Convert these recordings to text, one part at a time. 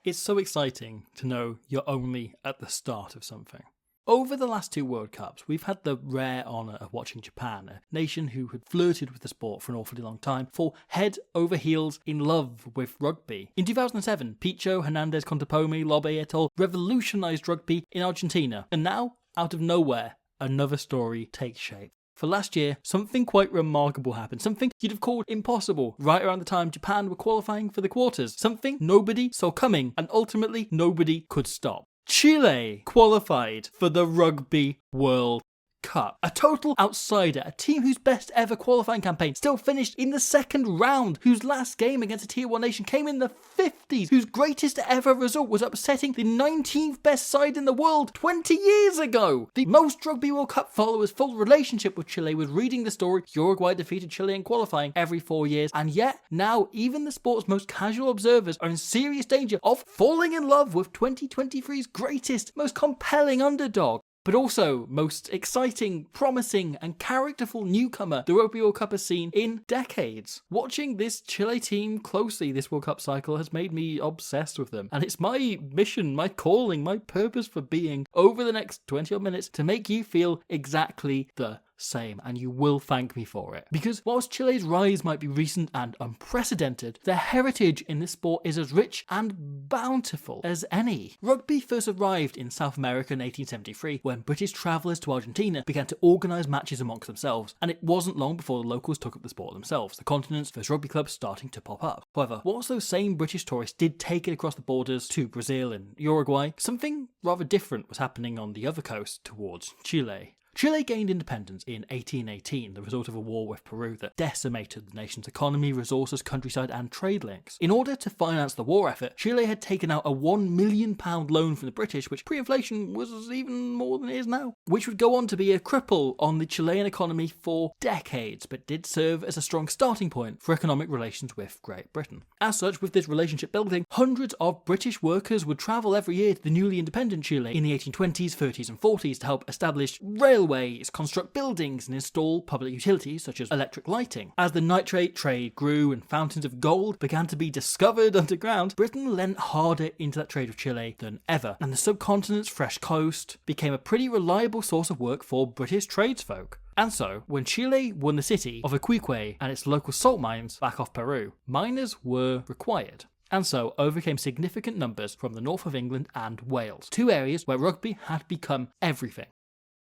It's so exciting to know you're only at the start of something. Over the last two World Cups, we've had the rare honour of watching Japan, a nation who had flirted with the sport for an awfully long time, fall head over heels in love with rugby. In 2007, Picho Hernandez Contapome Lobe et al. Revolutionised rugby in Argentina, and now, out of nowhere, another story takes shape. For last year, something quite remarkable happened, something you'd have called impossible, right around the time Japan were qualifying for the quarters, something nobody saw coming, and ultimately nobody could stop. Chile qualified for the Rugby World Cup. A total outsider, a team whose best ever qualifying campaign still finished in the second round, whose last game against a Tier 1 nation came in the 50s, whose greatest ever result was upsetting the 19th best side in the world 20 years ago. The most Rugby World Cup followers' full relationship with Chile was reading the story Uruguay defeated Chile in qualifying every 4 years, and yet now even the sport's most casual observers are in serious danger of falling in love with 2023's greatest, most compelling underdog. But also most exciting, promising and characterful newcomer the Rugby World Cup has seen in decades. Watching this Chile team closely this World Cup cycle has made me obsessed with them. And it's my mission, my calling, my purpose for being over the next 20 odd minutes to make you feel exactly the same, and you will thank me for it. Because whilst Chile's rise might be recent and unprecedented, their heritage in this sport is as rich and bountiful as any. Rugby first arrived in South America in 1873 when British travellers to Argentina began to organise matches amongst themselves, and it wasn't long before the locals took up the sport themselves, the continent's first rugby clubs starting to pop up. However, whilst those same British tourists did take it across the borders to Brazil and Uruguay, something rather different was happening on the other coast towards Chile. Chile gained independence in 1818, the result of a war with Peru that decimated the nation's economy, resources, countryside and trade links. In order to finance the war effort, Chile had taken out a £1 million loan from the British, which pre-inflation was even more than it is now, which would go on to be a cripple on the Chilean economy for decades, but did serve as a strong starting point for economic relations with Great Britain. As such, with this relationship building, hundreds of British workers would travel every year to the newly independent Chile in the 1820s, 30s and 40s to help establish railways, construct buildings and install public utilities such as electric lighting. As the nitrate trade grew and fountains of gold began to be discovered underground, Britain lent harder into that trade with Chile than ever, and the subcontinent's fresh coast became a pretty reliable source of work for British tradesfolk. And so, when Chile won the city of Iquique and its local salt mines back off Peru, miners were required. And so overcame significant numbers from the north of England and Wales, two areas where rugby had become everything.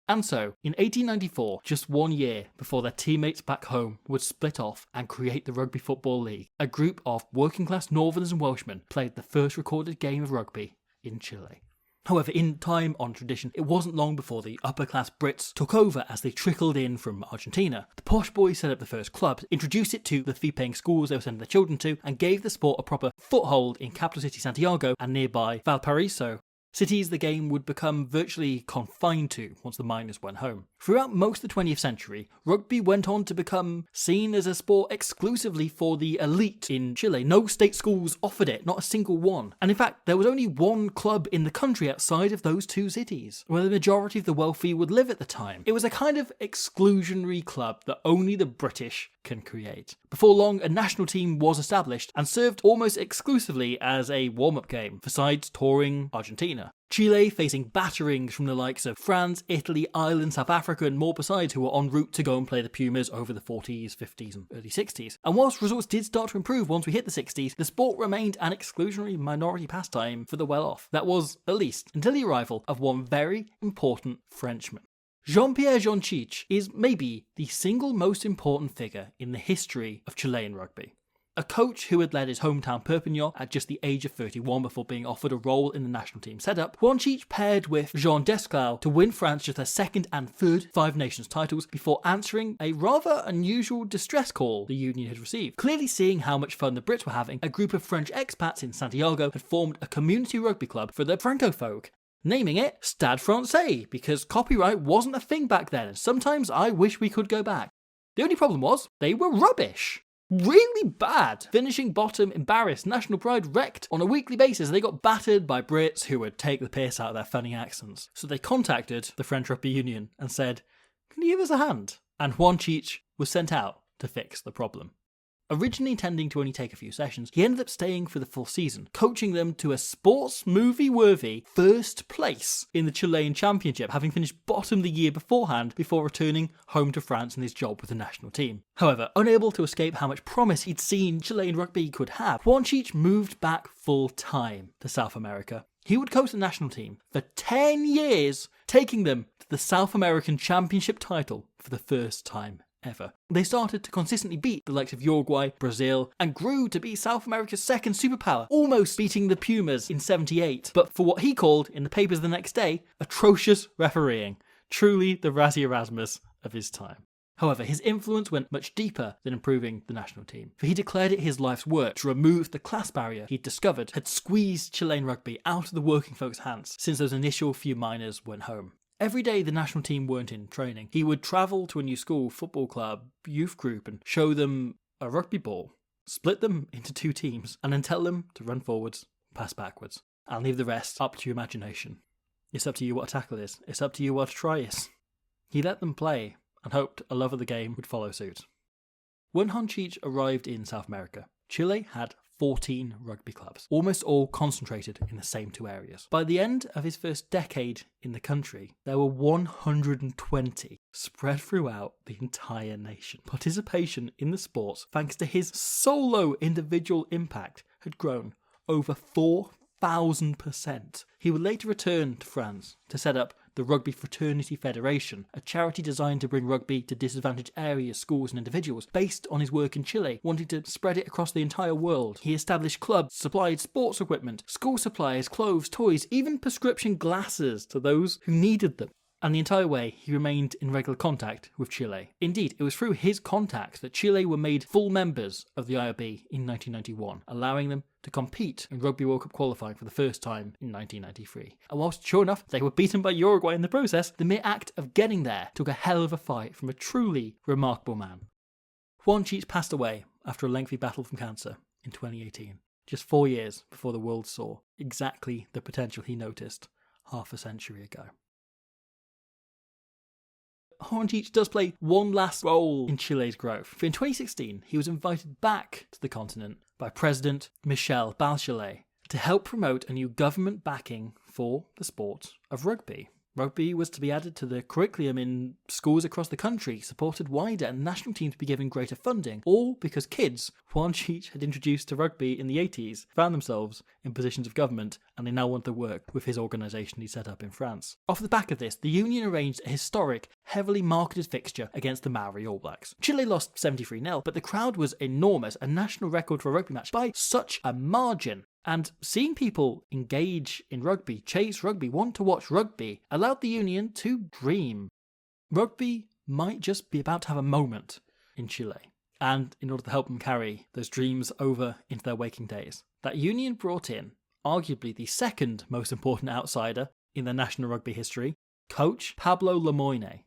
And so, in 1894, just 1 year before their teammates back home would split off and create the Rugby Football League, a group of working-class Northerners and Welshmen played the first recorded game of rugby in Chile. However, in time-honoured tradition, it wasn't long before the upper-class Brits took over as they trickled in from Argentina. The posh boys set up the first club, introduced it to the fee-paying schools they were sending their children to, and gave the sport a proper foothold in capital city Santiago and nearby Valparaiso, cities the game would become virtually confined to once the miners went home. Throughout most of the 20th century, rugby went on to become seen as a sport exclusively for the elite in Chile. No state schools offered it, not a single one. And in fact, there was only one club in the country outside of those two cities, where the majority of the wealthy would live at the time. It was a kind of exclusionary club that only the British can create. Before long, a national team was established and served almost exclusively as a warm-up game for sides touring Argentina. Chile facing batterings from the likes of France, Italy, Ireland, South Africa and more besides who were en route to go and play the Pumas over the 40s, 50s and early 60s. And whilst results did start to improve once we hit the 60s, the sport remained an exclusionary minority pastime for the well-off. That was, at least, until the arrival of one very important Frenchman. Jean-Pierre Jean-Chiche is maybe the single most important figure in the history of Chilean rugby. A coach who had led his hometown Perpignan at just the age of 31 before being offered a role in the national team setup, Jean-Chiche paired with Jean Desclaux to win France just their second and third Five Nations titles before answering a rather unusual distress call the union had received. Clearly seeing how much fun the Brits were having, a group of French expats in Santiago had formed a community rugby club for the Francofolk, naming it Stade Francais, because copyright wasn't a thing back then, and sometimes I wish we could go back. The only problem was, they were rubbish. Really bad. Finishing bottom, embarrassed, national pride wrecked. On a weekly basis, they got battered by Brits who would take the piss out of their funny accents. So they contacted the French Rugby Union and said, "Can you give us a hand?" And Jean-Chiche was sent out to fix the problem. Originally intending to only take a few sessions, he ended up staying for the full season, coaching them to a sports movie-worthy first place in the Chilean Championship, having finished bottom the year beforehand before returning home to France and his job with the national team. However, unable to escape how much promise he'd seen Chilean rugby could have, Juanchich moved back full-time to South America. He would coach the national team for 10 years, taking them to the South American Championship title for the first time ever. They started to consistently beat the likes of Uruguay, Brazil, and grew to be South America's second superpower, almost beating the Pumas in '78, but for what he called, in the papers the next day, atrocious refereeing. Truly the Razzie Erasmus of his time. However, his influence went much deeper than improving the national team, for he declared it his life's work to remove the class barrier he'd discovered had squeezed Chilean rugby out of the working folks' hands since those initial few minors went home. Every day the national team weren't in training, he would travel to a new school, football club, youth group and show them a rugby ball, split them into 2 teams, and then tell them to run forwards, pass backwards, and leave the rest up to your imagination. It's up to you what a tackle is, it's up to you what a try is. He let them play and hoped a love of the game would follow suit. When Juanchich arrived in South America, Chile had 14 rugby clubs, almost all concentrated in the same 2 areas. By the end of his first decade in the country, there were 120 spread throughout the entire nation. Participation in the sports, thanks to his solo individual impact, had grown over 4,000%. He would later return to France to set up the Rugby Fraternity Federation, a charity designed to bring rugby to disadvantaged areas, schools and individuals. Based on his work in Chile, wanting to spread it across the entire world, he established clubs, supplied sports equipment, school supplies, clothes, toys, even prescription glasses to those who needed them. And the entire way, he remained in regular contact with Chile. Indeed, it was through his contacts that Chile were made full members of the IRB in 1991, allowing them to compete in Rugby World Cup qualifying for the first time in 1993. And whilst, sure enough, they were beaten by Uruguay in the process, the mere act of getting there took a hell of a fight from a truly remarkable man. Juanchich passed away after a lengthy battle from cancer in 2018, just 4 years before the world saw exactly the potential he noticed half a century ago. Juanchich does play one last role in Chile's growth. For in 2016, he was invited back to the continent by President Michel Bachelet to help promote a new government backing for the sport of rugby. Rugby was to be added to the curriculum in schools across the country, supported wider, and national teams to be given greater funding, all because kids Juanchich had introduced to rugby in the 80s found themselves in positions of government, and they now want to work with his organisation he set up in France. Off the back of this, the union arranged a historic, heavily marketed fixture against the Maori All Blacks. Chile lost 73-0, but the crowd was enormous, a national record for a rugby match by such a margin. And seeing people engage in rugby, chase rugby, want to watch rugby, allowed the union to dream. Rugby might just be about to have a moment in Chile. And in order to help them carry those dreams over into their waking days, that union brought in, arguably the second most important outsider in their national rugby history, coach Pablo Lemoine.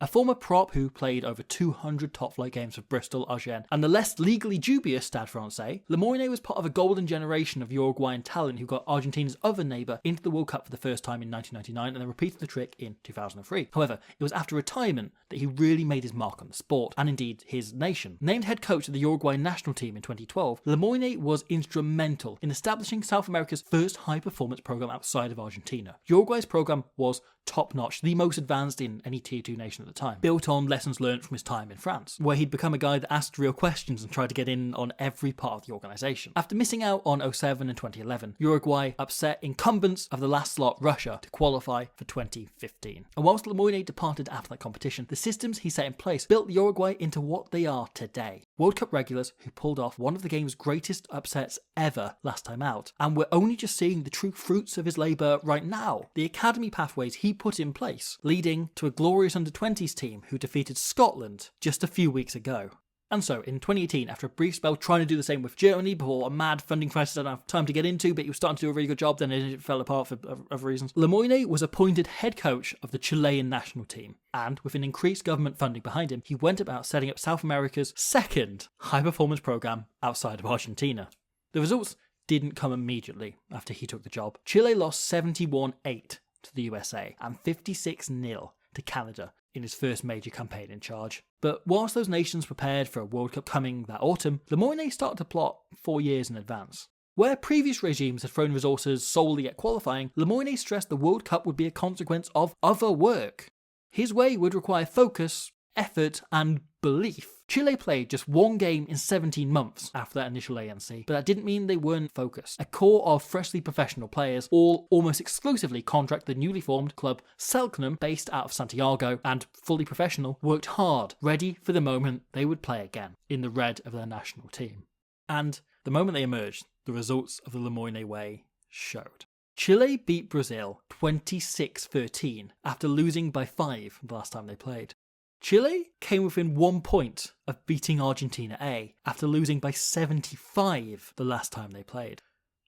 A former prop who played over 200 top-flight games for Bristol, Agen, and the less legally dubious Stade Francais, Lemoine was part of a golden generation of Uruguayan talent who got Argentina's other neighbour into the World Cup for the first time in 1999 and then repeated the trick in 2003. However, it was after retirement that he really made his mark on the sport, and indeed his nation. Named head coach of the Uruguayan national team in 2012, Lemoine was instrumental in establishing South America's first high-performance programme outside of Argentina. Uruguay's programme was top-notch, the most advanced in any Tier 2 nation at the time, built on lessons learned from his time in France, where he'd become a guy that asked real questions and tried to get in on every part of the organisation. After missing out on 2007 and 2011, Uruguay upset incumbents of the last slot, Russia, to qualify for 2015. And whilst Lemoine departed after that competition, the systems he set in place built Uruguay into what they are today. World Cup regulars who pulled off one of the game's greatest upsets ever last time out, and we're only just seeing the true fruits of his labour right now. The academy pathways he put in place, leading to a glorious under-20s team who defeated Scotland just a few weeks ago. And so, in 2018, after a brief spell trying to do the same with Germany before a mad funding crisis I don't have time to get into, but he was starting to do a really good job, then it fell apart for other reasons, Lemoine was appointed head coach of the Chilean national team. And with an increased government funding behind him, he went about setting up South America's second high-performance programme outside of Argentina. The results didn't come immediately after he took the job. Chile lost 71-8 to the USA and 56-0 to Canada in his first major campaign in charge. But whilst those nations prepared for a World Cup coming that autumn, Lemoyne started to plot 4 years in advance. Where previous regimes had thrown resources solely at qualifying, Lemoyne stressed the World Cup would be a consequence of other work. His way would require focus, effort and belief. Chile played just 1 game in 17 months after that initial ANC, but that didn't mean they weren't focused. A core of freshly professional players, all almost exclusively contract the newly formed club Selknam, based out of Santiago and fully professional, worked hard, ready for the moment they would play again in the red of their national team. And the moment they emerged, the results of the Lemoyne way showed. Chile beat Brazil 26-13 after losing by 5 the last time they played. Chile came within 1 point of beating Argentina A after losing by 75 the last time they played.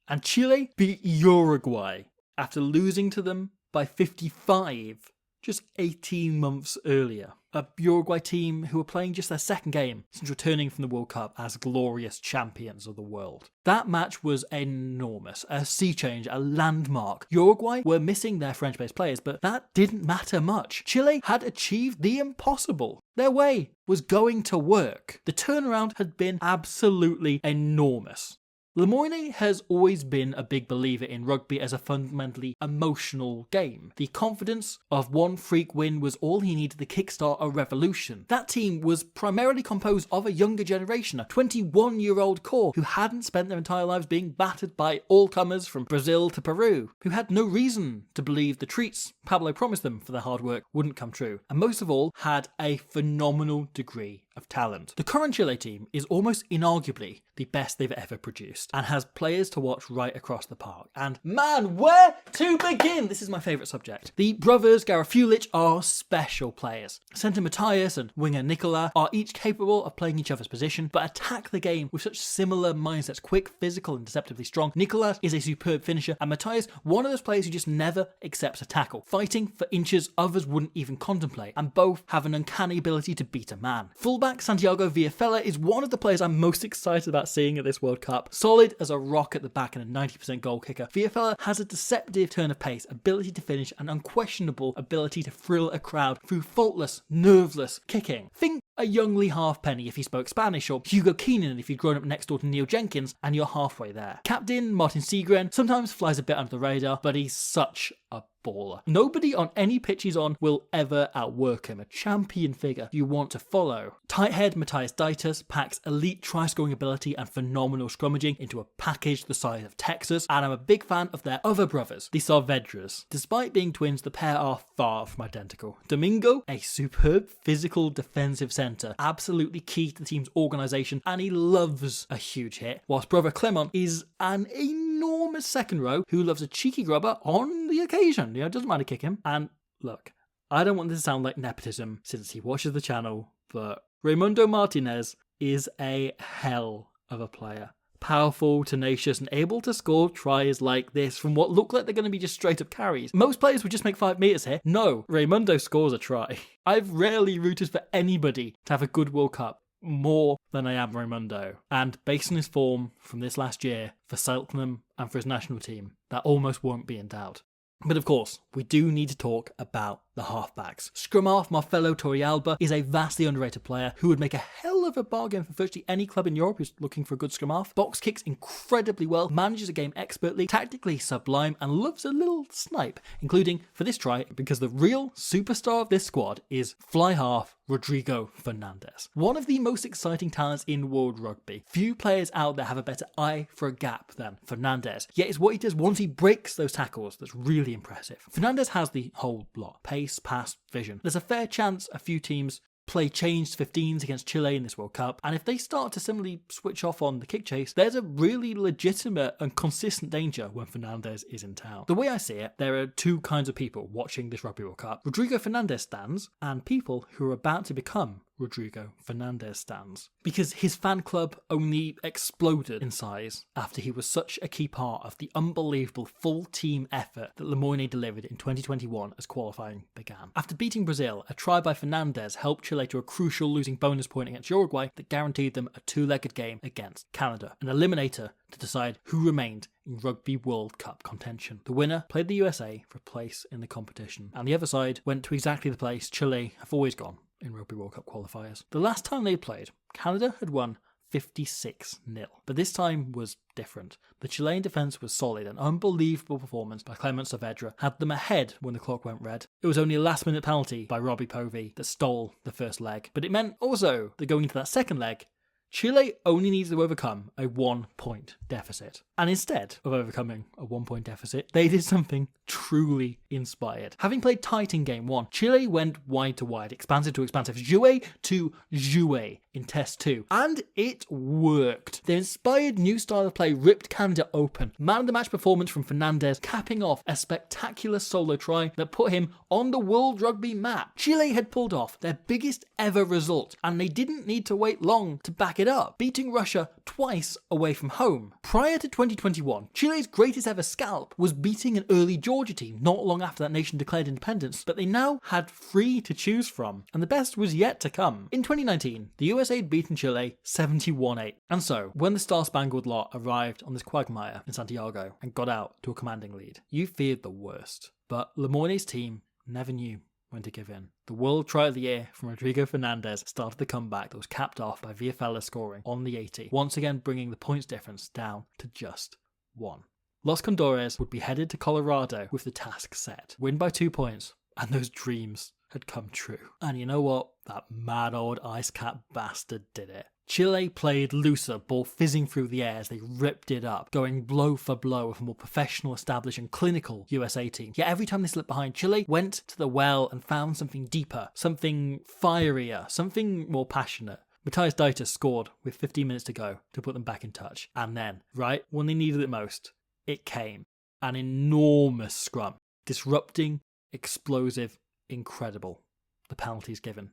And Chile beat Uruguay after losing to them by 55 just 18 months earlier. A Uruguay team who were playing just their second game since returning from the World Cup as glorious champions of the world. That match was enormous, a sea change, a landmark. Uruguay were missing their French-based players, but that didn't matter much. Chile had achieved the impossible. Their way was going to work. The turnaround had been absolutely enormous. Lemoyne has always been a big believer in rugby as a fundamentally emotional game. The confidence of one freak win was all he needed to kickstart a revolution. That team was primarily composed of a younger generation, a 21-year-old core who hadn't spent their entire lives being battered by all-comers from Brazil to Peru, who had no reason to believe the treats Pablo promised them for their hard work wouldn't come true, and most of all, had a phenomenal degree of talent. The current Chile team is almost inarguably the best they've ever produced, and has players to watch right across the park. And man, where to begin? This is my favourite subject. The brothers Garafulic are special players. Centre Matthias and winger Nikola are each capable of playing each other's position, but attack the game with such similar mindsets, quick, physical and deceptively strong. Nikola is a superb finisher, and Matthias, one of those players who just never accepts a tackle, fighting for inches others wouldn't even contemplate, and both have an uncanny ability to beat a man. Fullback Santiago Villafela is one of the players I'm most excited about seeing at this World Cup. Solid as a rock at the back and a 90% goal kicker, Villafela has a deceptive turn of pace, ability to finish, and unquestionable ability to thrill a crowd through faultless, nerveless kicking. Think a young Lee Halfpenny if he spoke Spanish, or Hugo Keenan if he'd grown up next door to Neil Jenkins, and you're halfway there. Captain Martin Segren sometimes flies a bit under the radar, but he's such a baller. Nobody on any pitch he's on will ever outwork him, a champion figure you want to follow. Tighthead Matthias Deitas packs elite try-scoring ability and phenomenal scrummaging into a package the size of Texas, and I'm a big fan of their other brothers, the Saavedras. Despite being twins, the pair are far from identical. Domingo, a superb physical defensive centre, absolutely key to the team's organisation, and he loves a huge hit, whilst brother Clement is an enormous second row who loves a cheeky grubber on the occasion. You know, it doesn't matter, kick him. And look, I don't want this to sound like nepotism since he watches the channel, but Raimundo Martinez is a hell of a player. Powerful, tenacious, and able to score tries like this from what look like they're going to be just straight up carries. Most players would just make 5 metres here. No, Raimundo scores a try. I've rarely rooted for anybody to have a good World Cup more than I am Raimundo. And based on his form from this last year for Selknam and for his national team, that almost won't be in doubt. But of course, we do need to talk about the halfbacks. Scrum half Marcelo Torrealba is a vastly underrated player who would make a hell of a bargain for virtually any club in Europe who's looking for a good scrum half. Box kicks incredibly well, manages a game expertly, tactically sublime, and loves a little snipe, including for this try, because the real superstar of this squad is fly half Rodrigo Fernandez. One of the most exciting talents in world rugby. Few players out there have a better eye for a gap than Fernandez, yet it's what he does once he breaks those tackles that's really impressive. Fernandez has the whole lot: pace, pass, vision. There's a fair chance a few teams play changed 15s against Chile in this World Cup, and if they start to similarly switch off on the kick chase, there's a really legitimate and consistent danger when Fernandez is in town. The way I see it, there are two kinds of people watching this Rugby World Cup: Rodrigo Fernandez stands and people who are about to become Rodrigo Fernandez stands. Because his fan club only exploded in size after he was such a key part of the unbelievable full team effort that Lemoine delivered in 2021 as qualifying began. After beating Brazil, a try by Fernandez helped Chile to a crucial losing bonus point against Uruguay that guaranteed them a two-legged game against Canada, an eliminator to decide who remained in Rugby World Cup contention. The winner played the USA for a place in the competition, and the other side went to exactly the place Chile have always gone in Rugby World Cup qualifiers. The last time they played, Canada had won 56-0, but this time was different. The Chilean defence was solid. An unbelievable performance by Clement Saavedra had them ahead when the clock went red. It was only a last-minute penalty by Robbie Owen that stole the first leg, but it meant also that going into that second leg, Chile only needed to overcome a 1-point deficit. And instead of overcoming a 1-point deficit, they did something truly inspired. Having played tight in game 1, Chile went wide to wide, expansive to expansive, jouet to jouet in test 2. And it worked. Their inspired new style of play ripped Canada open. Man of the match performance from Fernandez, capping off a spectacular solo try that put him on the world rugby map. Chile had pulled off their biggest ever result, and they didn't need to wait long to back it up, beating Russia twice away from home. Prior to 2021, Chile's greatest ever scalp was beating an early Georgia team not long after that nation declared independence, but they now had 3 to choose from, and the best was yet to come. In 2019, the USA had beaten Chile 71-8, and so, when the Star-Spangled Lot arrived on this quagmire in Santiago and got out to a commanding lead, you feared the worst. But Lemoine's team never knew when to give in. The World Try of the Year from Rodrigo Fernandez started the comeback that was capped off by Villafela scoring on the 80, once again bringing the points difference down to just 1. Los Condores would be headed to Colorado with the task set. Win by 2 points, and those dreams had come true. And you know what? That mad old ice cap bastard did it. Chile played looser, ball fizzing through the air as they ripped it up, going blow for blow with a more professional, established and clinical USA team. Yet every time they slipped behind, Chile went to the well and found something deeper, something fierier, something more passionate. Matthias Dieter scored with 15 minutes to go to put them back in touch. And then, right when they needed it most, it came. An enormous scrum. Disrupting, explosive, incredible. The penalties given.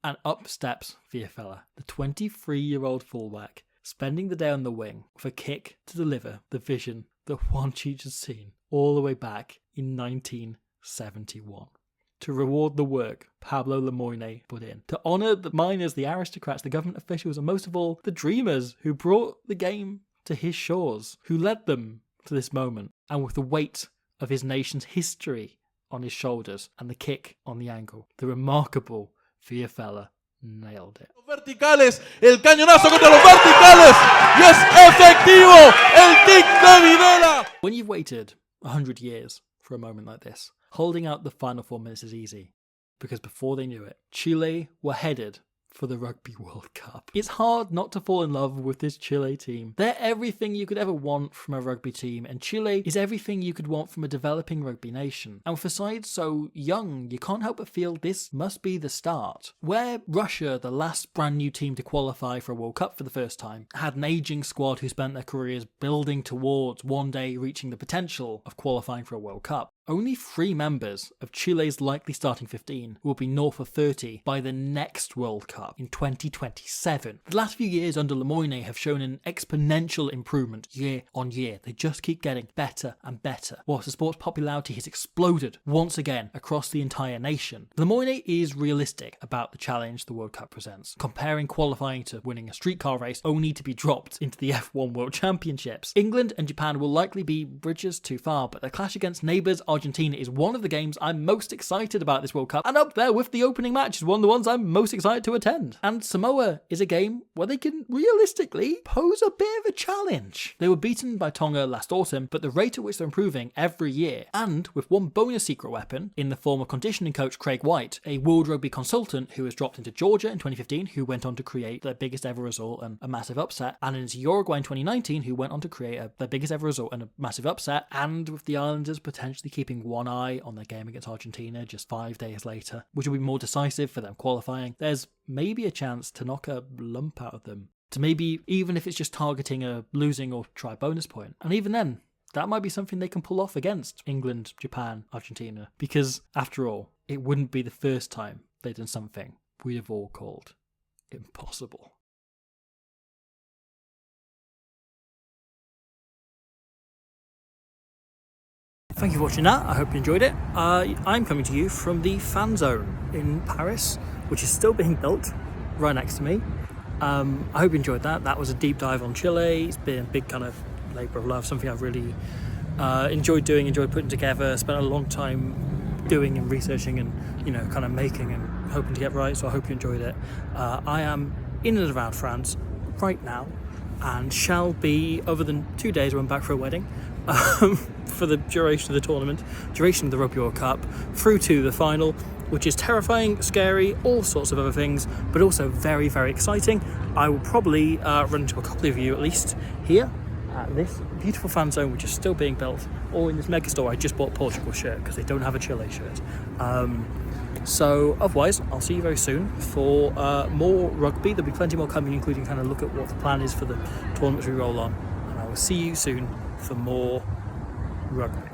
And up steps Villafela, the 23-year-old fullback, spending the day on the wing with a kick to deliver the vision that one Cheech had seen all the way back in 1971. To reward the work Pablo Lemoine put in. To honour the miners, the aristocrats, the government officials, and most of all, the dreamers who brought the game to his shores, who led them to this moment. And with the weight of his nation's history on his shoulders and the kick on the ankle, the remarkable Villafela nailed it. Verticales, el cañonazo contra los verticales, y es efectivo, el kick de Videla. When you've waited 100 years for a moment like this, holding out the final 4 minutes is easy, because before they knew it, Chile were headed for the Rugby World Cup. It's hard not to fall in love with this Chile team. They're everything you could ever want from a rugby team, and Chile is everything you could want from a developing rugby nation. And with a side so young, you can't help but feel this must be the start. Where Russia, the last brand new team to qualify for a World Cup for the first time, had an ageing squad who spent their careers building towards one day reaching the potential of qualifying for a World Cup, only 3 members of Chile's likely starting 15 will be north of 30 by the next World Cup in 2027. The last few years under Lemoine have shown an exponential improvement year on year. They just keep getting better and better, whilst the sport's popularity has exploded once again across the entire nation. Lemoine is realistic about the challenge the World Cup presents, comparing qualifying to winning a streetcar race only to be dropped into the F1 World Championships. England and Japan will likely be bridges too far, but the clash against neighbours Argentina is one of the games I'm most excited about this World Cup, and up there with the opening match is one of the ones I'm most excited to attend. And Samoa is a game where they can realistically pose a bit of a challenge. They were beaten by Tonga last autumn, but the rate at which they're improving every year, and with one bonus secret weapon in the form of conditioning coach Craig White, a World Rugby consultant who was dropped into Georgia in 2015, who went on to create their biggest ever result and a massive upset, and into Uruguay in 2019, who went on to create their biggest ever result and a massive upset, and with the Islanders potentially keeping one eye on their game against Argentina just 5 days later, which will be more decisive for them qualifying. There's maybe a chance to knock a lump out of them, to maybe, even if it's just targeting a losing or try bonus point. And even then, that might be something they can pull off against England, Japan, Argentina, because after all, it wouldn't be the first time they'd done something we'd have all called impossible. Thank you for watching that. I hope you enjoyed it. I'm coming to you from the fan zone in Paris, which is still being built right next to me. I hope you enjoyed that. That was a deep dive on Chile. It's been a big kind of labour of love, something I've really enjoyed doing, enjoyed putting together, spent a long time doing and researching and, kind of making and hoping to get right, so I hope you enjoyed it. I am in and around France right now and shall be, over the 2 days when I'm back for a wedding, for the duration of the tournament, duration of the Rugby World Cup, through to the final, which is terrifying, scary, all sorts of other things, but also very, very exciting. I will probably run into a couple of you at least here at this beautiful fan zone, which is still being built, or in this mega store. I just bought Portugal shirt because they don't have a Chile shirt. So otherwise, I'll see you very soon for more rugby. There'll be plenty more coming, including kind of look at what the plan is for the tournaments we roll on. And I will see you soon for more rugby.